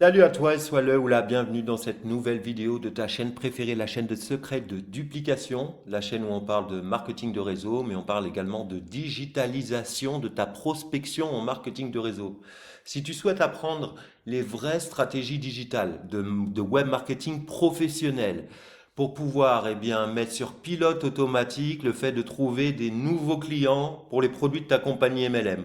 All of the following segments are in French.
Salut à toi et sois le ou la bienvenue dans cette nouvelle vidéo de ta chaîne préférée, la chaîne de secrets de duplication, la chaîne où on parle de marketing de réseau, mais on parle également de digitalisation de ta prospection en marketing de réseau. Si tu souhaites apprendre les vraies stratégies digitales de web marketing professionnel pour pouvoir mettre sur pilote automatique le fait de trouver des nouveaux clients pour les produits de ta compagnie MLM,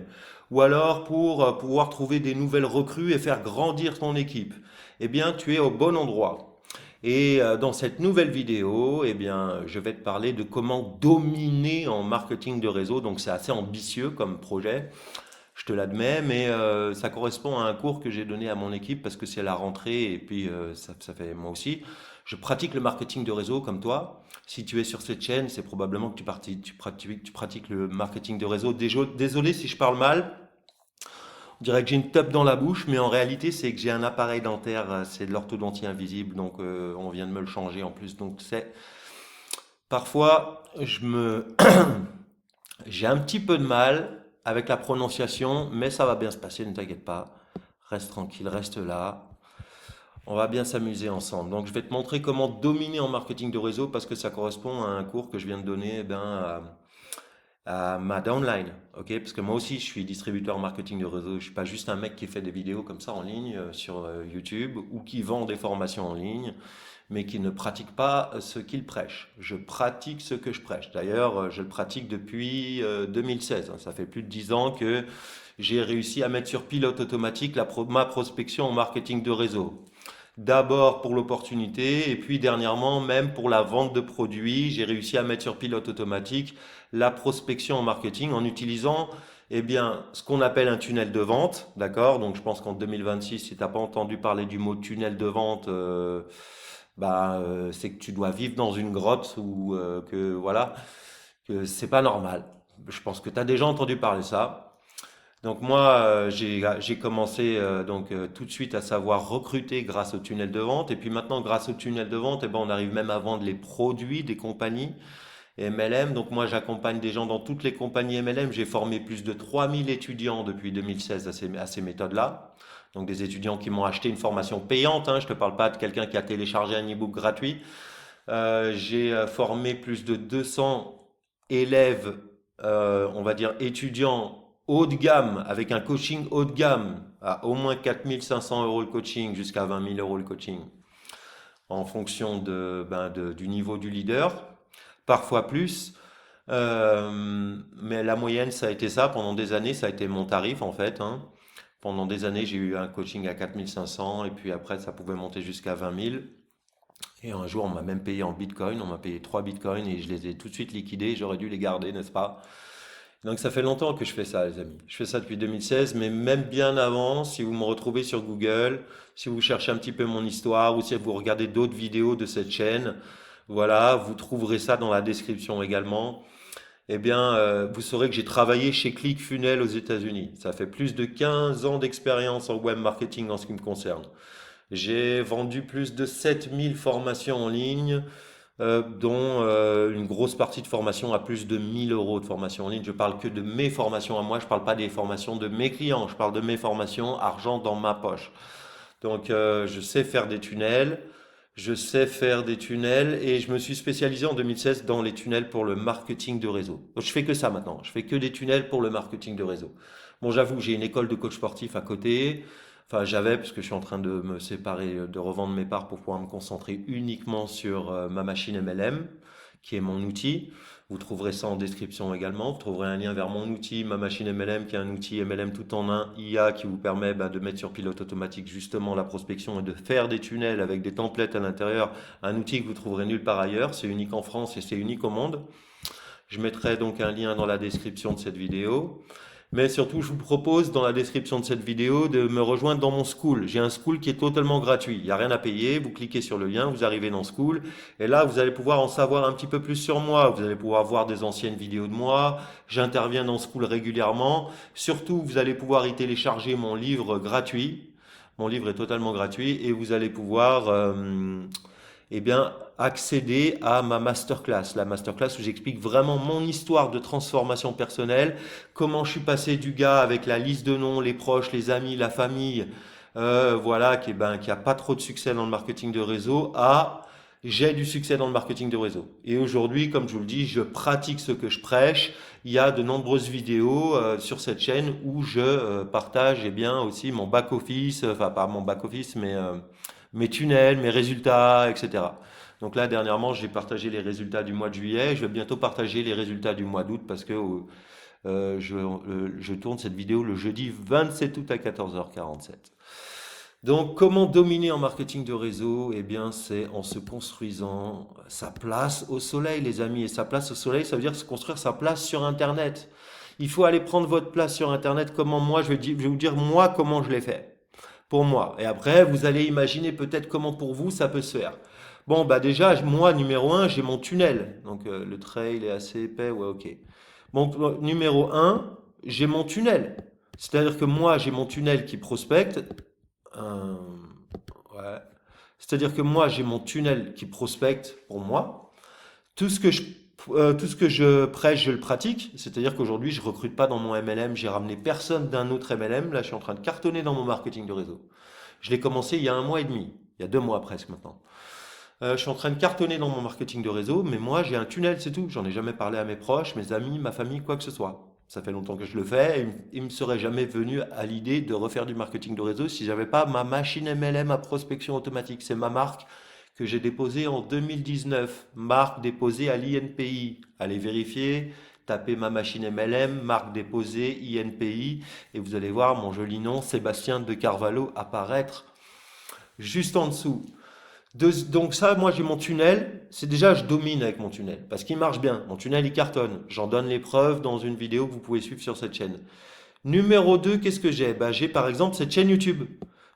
ou alors pour pouvoir trouver des nouvelles recrues et faire grandir ton équipe, eh bien, tu es au bon endroit. Et dans cette nouvelle vidéo, je vais te parler de comment dominer en marketing de réseau. Donc, c'est assez ambitieux comme projet, je te l'admets, mais ça correspond à un cours que j'ai donné à mon équipe parce que c'est la rentrée et puis ça fait moi aussi. Je pratique le marketing de réseau comme toi. Si tu es sur cette chaîne, c'est probablement que tu pratiques le marketing de réseau. Désolé si je parle mal. On dirait que j'ai une teub dans la bouche, mais en réalité, c'est que j'ai un appareil dentaire, c'est de l'orthodontie invisible, donc on vient de me le changer en plus. Donc c'est parfois j'ai un petit peu de mal avec la prononciation, mais ça va bien se passer, ne t'inquiète pas. Reste tranquille, reste là. On va bien s'amuser ensemble. Donc je vais te montrer comment dominer en marketing de réseau parce que ça correspond à un cours que je viens de donner à ma downline, ok? Parce que moi aussi, je suis distributeur marketing de réseau. Je suis pas juste un mec qui fait des vidéos comme ça en ligne sur YouTube ou qui vend des formations en ligne, mais qui ne pratique pas ce qu'il prêche. Je pratique ce que je prêche. D'ailleurs, je le pratique depuis 2016. Ça fait plus de 10 ans que j'ai réussi à mettre sur pilote automatique ma prospection en marketing de réseau. D'abord pour l'opportunité et puis dernièrement même pour la vente de produits, j'ai réussi à mettre sur pilote automatique la prospection en marketing en utilisant ce qu'on appelle un tunnel de vente, d'accord? Donc je pense qu'en 2026, si tu n'as pas entendu parler du mot tunnel de vente, c'est que tu dois vivre dans une grotte ou que voilà, que c'est pas normal. Je pense que tu as déjà entendu parler de ça. Donc moi, j'ai commencé tout de suite à savoir recruter grâce au tunnel de vente. Et puis maintenant, grâce au tunnel de vente, on arrive même à vendre les produits des compagnies MLM. Donc moi, j'accompagne des gens dans toutes les compagnies MLM. J'ai formé plus de 3000 étudiants depuis 2016 à ces méthodes-là. Donc des étudiants qui m'ont acheté une formation payante, hein. Je ne te parle pas de quelqu'un qui a téléchargé un e-book gratuit. J'ai formé plus de 200 élèves, on va dire étudiants haut de gamme, avec un coaching haut de gamme, à au moins 4 500 € le coaching, jusqu'à 20 000 € le coaching, en fonction du niveau du leader, parfois plus. Mais la moyenne, ça a été ça. Pendant des années, ça a été mon tarif, en fait, hein. Pendant des années, j'ai eu un coaching à 4 500, et puis après, ça pouvait monter jusqu'à 20 000. Et un jour, on m'a même payé en bitcoin. On m'a payé 3 bitcoins et je les ai tout de suite liquidés. J'aurais dû les garder, n'est-ce pas? Donc ça fait longtemps que je fais ça, les amis. Je fais ça depuis 2016, mais même bien avant, si vous me retrouvez sur Google, si vous cherchez un petit peu mon histoire ou si vous regardez d'autres vidéos de cette chaîne, voilà, vous trouverez ça dans la description également. Vous saurez que j'ai travaillé chez ClickFunnels aux États-Unis. Ça fait plus de 15 ans d'expérience en web marketing en ce qui me concerne. J'ai vendu plus de 7000 formations en ligne, dont une grosse partie de formation à plus de 1000 € de formation en ligne. Je parle que de mes formations à moi, je ne parle pas des formations de mes clients, je parle de mes formations, argent dans ma poche. Donc je sais faire des tunnels, et je me suis spécialisé en 2016 dans les tunnels pour le marketing de réseau. Donc je fais que ça maintenant, je fais que des tunnels pour le marketing de réseau. Bon, j'avoue, j'ai une école de coach sportif à côté. Enfin, j'avais, parce que je suis en train de me séparer, de revendre mes parts pour pouvoir me concentrer uniquement sur ma machine MLM, qui est mon outil. Vous trouverez ça en description également. Vous trouverez un lien vers mon outil, ma machine MLM, qui est un outil MLM tout en un, IA, qui vous permet de mettre sur pilote automatique justement la prospection et de faire des tunnels avec des templates à l'intérieur. Un outil que vous trouverez nulle part ailleurs. C'est unique en France et c'est unique au monde. Je mettrai donc un lien dans la description de cette vidéo. Mais surtout, je vous propose dans la description de cette vidéo de me rejoindre dans mon school. J'ai un school qui est totalement gratuit. Il n'y a rien à payer. Vous cliquez sur le lien, vous arrivez dans school. Et là, vous allez pouvoir en savoir un petit peu plus sur moi. Vous allez pouvoir voir des anciennes vidéos de moi. J'interviens dans school régulièrement. Surtout, vous allez pouvoir y télécharger mon livre gratuit. Mon livre est totalement gratuit et vous allez pouvoir accéder à ma masterclass. La masterclass où j'explique vraiment mon histoire de transformation personnelle, comment je suis passé du gars avec la liste de noms, les proches, les amis, la famille, voilà, qui a pas trop de succès dans le marketing de réseau, à j'ai du succès dans le marketing de réseau. Et aujourd'hui, comme je vous le dis, je pratique ce que je prêche. Il y a de nombreuses vidéos sur cette chaîne où je partage eh bien aussi mon back office, enfin pas mon back office, mais mes tunnels, mes résultats, etc. Donc là, dernièrement, j'ai partagé les résultats du mois de juillet. Je vais bientôt partager les résultats du mois d'août parce que je tourne cette vidéo le jeudi 27 août à 14h47. Donc, comment dominer en marketing de réseau? Eh bien, c'est en se construisant sa place au soleil, les amis. Et sa place au soleil, ça veut dire se construire sa place sur Internet. Il faut aller prendre votre place sur Internet. Comment moi, je vais vous dire moi comment je l'ai fait. Pour moi. Et après, vous allez imaginer peut-être comment pour vous ça peut se faire. Bon, bah déjà, moi, numéro un, j'ai mon tunnel. Donc, le trail est assez épais, ouais, ok. Bon, numéro un, j'ai mon tunnel. C'est-à-dire que moi, j'ai mon tunnel qui prospecte. Euh, ouais. C'est-à-dire que moi, j'ai mon tunnel qui prospecte pour moi. Tout ce que je, tout ce que je prêche, je le pratique. C'est-à-dire qu'aujourd'hui, je recrute pas dans mon MLM. J'ai ramené personne d'un autre MLM. Là, je suis en train de cartonner dans mon marketing de réseau. Je l'ai commencé il y a 1 mois et demi. Il y a 2 mois presque maintenant. Je suis en train de cartonner dans mon marketing de réseau, mais moi j'ai un tunnel, c'est tout. J'en ai jamais parlé à mes proches, mes amis, ma famille, quoi que ce soit. Ça fait longtemps que je le fais et il me serait jamais venu à l'idée de refaire du marketing de réseau si j'avais pas ma machine MLM à prospection automatique. C'est ma marque que j'ai déposée en 2019. Marque déposée à l'INPI. Allez vérifier, tapez ma machine MLM, marque déposée, INPI, et vous allez voir mon joli nom, Sébastien de Carvalho, apparaître juste en dessous. Donc ça, moi j'ai mon tunnel, c'est déjà je domine avec mon tunnel, parce qu'il marche bien, mon tunnel il cartonne, j'en donne les preuves dans une vidéo que vous pouvez suivre sur cette chaîne. Numéro 2, qu'est-ce que j'ai? Ben, j'ai par exemple cette chaîne YouTube.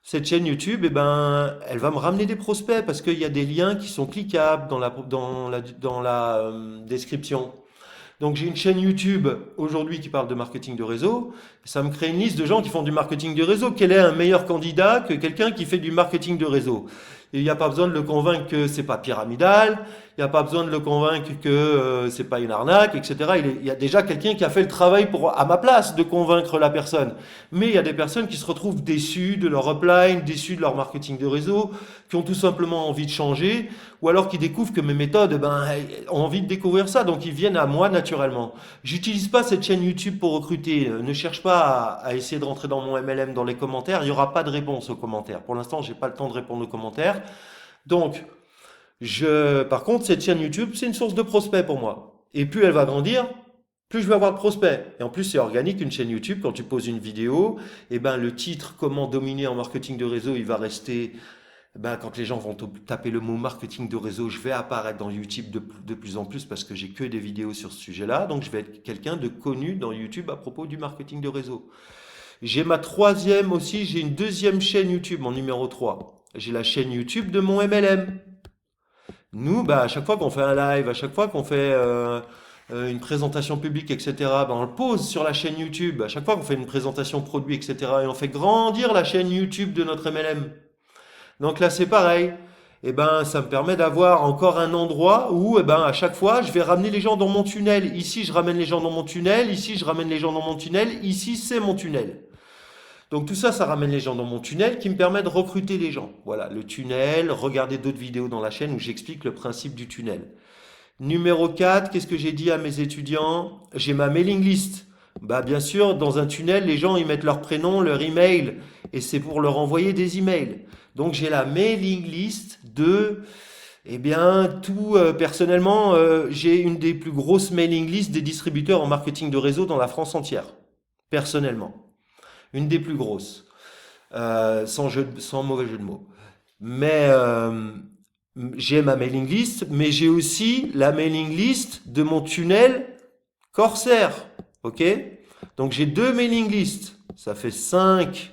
Cette chaîne YouTube, eh ben, elle va me ramener des prospects parce qu'il y a des liens qui sont cliquables dans la description. Donc j'ai une chaîne YouTube aujourd'hui qui parle de marketing de réseau. Ça me crée une liste de gens qui font du marketing de réseau. Quel est un meilleur candidat que quelqu'un qui fait du marketing de réseau? Et il n'y a pas besoin de le convaincre que c'est pas pyramidal. Il n'y a pas besoin de le convaincre que c'est pas une arnaque, etc. Il y a déjà quelqu'un qui a fait le travail à ma place de convaincre la personne. Mais il y a des personnes qui se retrouvent déçues de leur upline, déçues de leur marketing de réseau, qui ont tout simplement envie de changer, ou alors qui découvrent que mes méthodes, ben, ont envie de découvrir ça, donc ils viennent à moi naturellement. J'utilise pas cette chaîne YouTube pour recruter. Ne cherche pas à essayer de rentrer dans mon MLM dans les commentaires. Il n'y aura pas de réponse aux commentaires. Pour l'instant, j'ai pas le temps de répondre aux commentaires. Donc, par contre, cette chaîne YouTube, c'est une source de prospects pour moi. Et plus elle va grandir, plus je vais avoir de prospects. Et en plus, c'est organique, une chaîne YouTube. Quand tu poses une vidéo, eh ben, le titre Comment dominer en marketing de réseau, il va rester. Eh ben, quand les gens vont taper le mot marketing de réseau, je vais apparaître dans YouTube de plus en plus parce que j'ai que des vidéos sur ce sujet-là. Donc, je vais être quelqu'un de connu dans YouTube à propos du marketing de réseau. J'ai ma troisième aussi, j'ai une deuxième chaîne YouTube, mon numéro 3. J'ai la chaîne YouTube de mon MLM. Nous, bah, à chaque fois qu'on fait un live, à chaque fois qu'on fait une présentation publique, etc., bah, on le pose sur la chaîne YouTube. À chaque fois qu'on fait une présentation produit, etc., et on fait grandir la chaîne YouTube de notre MLM. Donc là, c'est pareil. Et ben, ça me permet d'avoir encore un endroit où, eh ben, à chaque fois, je vais ramener les gens dans mon tunnel. Ici, je ramène les gens dans mon tunnel. Ici, je ramène les gens dans mon tunnel. Ici, c'est mon tunnel. Donc tout ça, ça ramène les gens dans mon tunnel qui me permet de recruter les gens. Voilà, le tunnel, regardez d'autres vidéos dans la chaîne où j'explique le principe du tunnel. Numéro 4, qu'est-ce que j'ai dit à mes étudiants? J'ai ma mailing list. Bah bien sûr, dans un tunnel, les gens ils mettent leur prénom, leur email, et c'est pour leur envoyer des emails. Donc j'ai la mailing list eh bien, personnellement, j'ai une des plus grosses mailing lists des distributeurs en marketing de réseau dans la France entière, personnellement. Une des plus grosses, sans mauvais jeu de mots. Mais j'ai ma mailing list, mais j'ai aussi la mailing list de mon tunnel Corsair. Ok? Donc j'ai 2 mailing lists. Ça fait 5.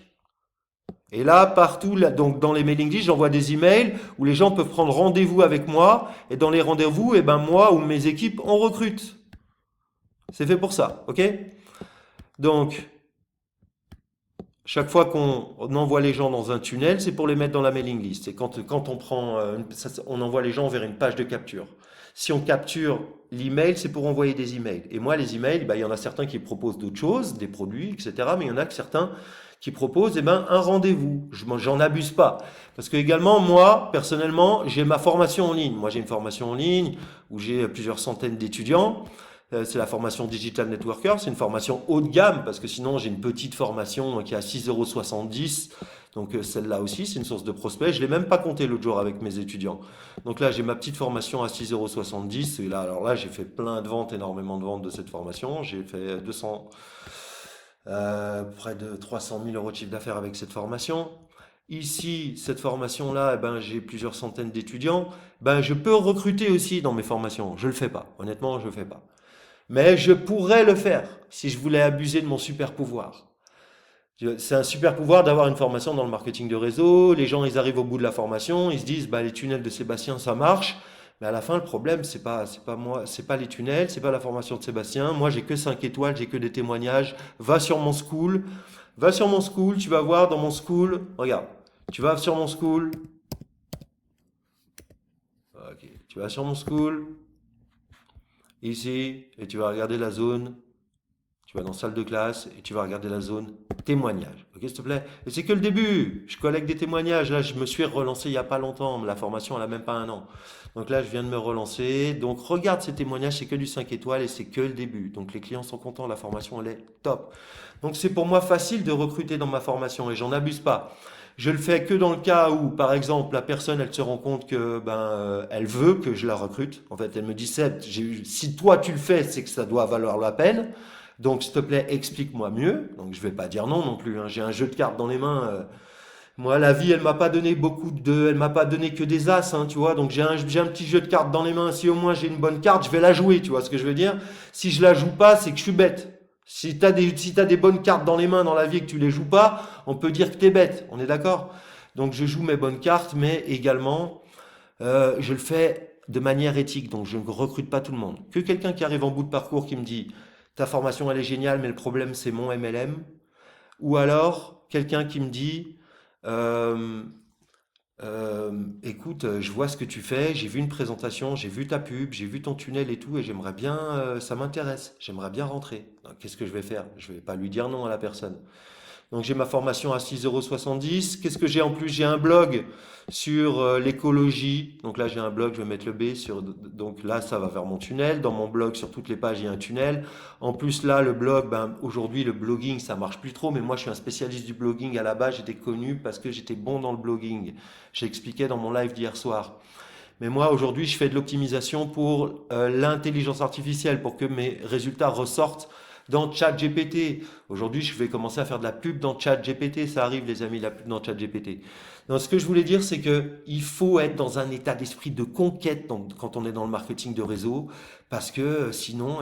Et là, partout, donc dans les mailing lists, j'envoie des emails où les gens peuvent prendre rendez-vous avec moi. Et dans les rendez-vous, eh ben moi ou mes équipes, on recrute. C'est fait pour ça. Ok? Donc, chaque fois qu'on envoie les gens dans un tunnel, c'est pour les mettre dans la mailing list. Et quand on envoie les gens vers une page de capture. Si on capture l'email, c'est pour envoyer des emails. Et moi, les emails, bah, il y en a certains qui proposent d'autres choses, des produits, etc. Mais il y en a que certains qui propose un rendez-vous. J'en abuse pas. Parce que également, moi, personnellement, j'ai ma formation en ligne. Moi, j'ai une formation en ligne où j'ai plusieurs centaines d'étudiants. C'est la formation Digital Networker. C'est une formation haut de gamme parce que sinon, j'ai une petite formation qui est à 6,70 €. Donc celle-là aussi, c'est une source de prospect. Je ne l'ai même pas compté l'autre jour avec mes étudiants. Donc là, j'ai ma petite formation à 6,70 €. Et là, alors là, j'ai fait plein de ventes, énormément de ventes de cette formation. J'ai fait près de 300 000 € de chiffre d'affaires avec cette formation. Ici, cette formation-là, j'ai plusieurs centaines d'étudiants. Je peux recruter aussi dans mes formations. Je le fais pas. Honnêtement, je le fais pas. Mais je pourrais le faire si je voulais abuser de mon super pouvoir. C'est un super pouvoir d'avoir une formation dans le marketing de réseau. Les gens, ils arrivent au bout de la formation, ils se disent, les tunnels de Sébastien, ça marche. Mais à la fin, le problème, c'est pas moi, c'est pas les tunnels, c'est pas la formation de Sébastien. Moi, j'ai que 5 étoiles, j'ai que des témoignages. Va sur mon school, tu vas voir dans mon school. Regarde, tu vas sur mon school. Ok, tu vas sur mon school, ici, et tu vas regarder la zone. Tu vas dans salle de classe et tu vas regarder la zone témoignages. Ok, s'il te plaît? Et c'est que le début. Je collecte des témoignages. Là, je me suis relancé il n'y a pas longtemps. La formation, elle n'a même pas un an. Donc là, je viens de me relancer. Donc regarde ces témoignages, c'est que du 5 étoiles et c'est que le début. Donc les clients sont contents, la formation, elle est top. Donc c'est pour moi facile de recruter dans ma formation et j'en abuse pas. Je le fais que dans le cas où, par exemple, la personne, elle se rend compte que elle veut que je la recrute. En fait, elle me dit, Seb, si toi tu le fais, c'est que ça doit valoir la peine. Donc, s'il te plaît, explique-moi mieux. Donc, je vais pas dire non non plus, hein. J'ai un jeu de cartes dans les mains. Moi, la vie, elle m'a pas donné elle m'a pas donné que des as, hein, tu vois. Donc, j'ai un petit jeu de cartes dans les mains. Si au moins j'ai une bonne carte, je vais la jouer, tu vois ce que je veux dire. Si je la joue pas, c'est que je suis bête. Si t'as des bonnes cartes dans les mains dans la vie et que tu les joues pas, on peut dire que t'es bête. On est d'accord? Donc, je joue mes bonnes cartes, mais également, je le fais de manière éthique, donc je ne recrute pas tout le monde. Que quelqu'un qui arrive en bout de parcours qui me dit ta formation elle est géniale, mais le problème c'est mon MLM. Ou alors quelqu'un qui me dit euh, écoute, je vois ce que tu fais, j'ai vu une présentation, j'ai vu ta pub, j'ai vu ton tunnel et tout, et j'aimerais bien, ça m'intéresse, j'aimerais bien rentrer. Qu'est-ce que je vais faire? Je vais pas lui dire non à la personne. Donc j'ai ma formation à 6,70 €. Qu'est-ce que j'ai en plus? J'ai un blog sur l'écologie. Donc là j'ai un blog, je vais mettre le B sur. Donc là ça va vers mon tunnel. Dans mon blog, sur toutes les pages, il y a un tunnel. En plus là le blog, aujourd'hui le blogging ça marche plus trop, mais moi je suis un spécialiste du blogging à la base. J'étais connu parce que j'étais bon dans le blogging. J'expliquais dans mon live d'hier soir. Mais moi, aujourd'hui, je fais de l'optimisation pour l'intelligence artificielle, pour que mes résultats ressortent dans ChatGPT. Aujourd'hui, je vais commencer à faire de la pub dans ChatGPT. Ça arrive, les amis, la pub dans ChatGPT. Donc, ce que je voulais dire, c'est que il faut être dans un état d'esprit de conquête quand on est dans le marketing de réseau, parce que sinon,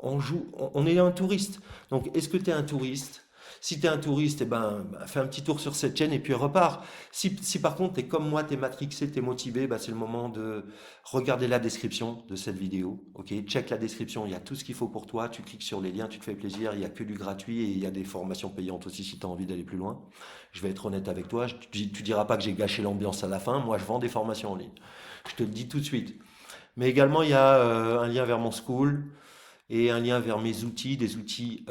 on est un touriste. Donc, est-ce que tu es un touriste? Si tu es un touriste, fais un petit tour sur cette chaîne et puis repars. Si par contre tu es comme moi, tu es matrixé, tu es motivé, c'est le moment de regarder la description de cette vidéo. Ok, check la description, il y a tout ce qu'il faut pour toi. Tu cliques sur les liens, tu te fais plaisir. Il n'y a que du gratuit et il y a des formations payantes aussi si tu as envie d'aller plus loin. Je vais être honnête avec toi, tu diras pas que j'ai gâché l'ambiance à la fin. Moi, je vends des formations en ligne. Je te le dis tout de suite. Mais également, il y a un lien vers mon school et un lien vers mes outils, des outils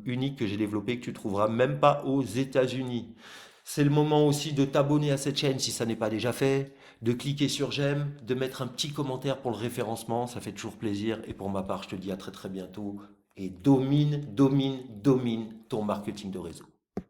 uniques que j'ai développés que tu trouveras même pas aux États-Unis. C'est le moment aussi de t'abonner à cette chaîne si ça n'est pas déjà fait, de cliquer sur j'aime, de mettre un petit commentaire pour le référencement, ça fait toujours plaisir. Et pour ma part, je te dis à très très bientôt et domine ton marketing de réseau.